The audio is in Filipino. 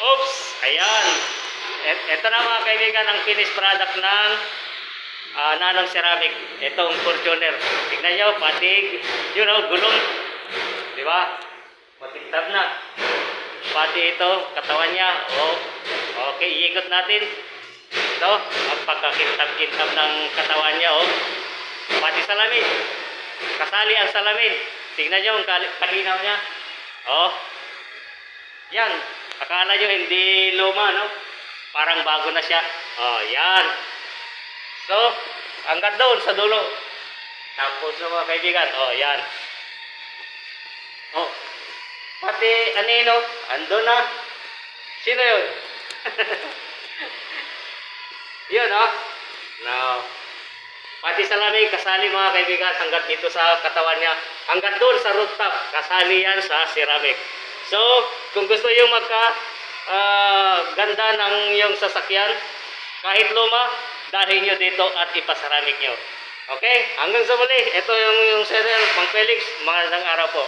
Oops! Ayan. Ito na mga kaibigan ang finished product ng Nanong Ceramic. Itong Fortuner. Tignan nyo, patig. You know, gulong. Di ba? Matigtab na. Pati ito, katawan niya. Oh. Okay, iikot natin. Ito, ang pagkakintab-kintab ng katawan niya. Oh. Pati salamin. Kasali ang salamin. Tignan nyo ang kalinaw niya. Oh. Yan. Akala nyo hindi luma, no? Parang bago na siya. Oh, yan. So, hanggang doon sa dulo. Tapos mga kaibigan, oh, yan. Oh. Pati anino, andun na. Sino yun? Yun, oh. Now, pati salamin, kasali mga kaibigan, hanggang dito sa katawan niya. Hanggang doon sa rooftop, kasali yan sa ceramic. So, kung gusto yung ganda ng yung sasakyan, kahit luma, dalhin nyo dito at ipasaramik nyo. Okay? Hanggang sa muli, ito yung serial, Mang Felix, magandang araw po.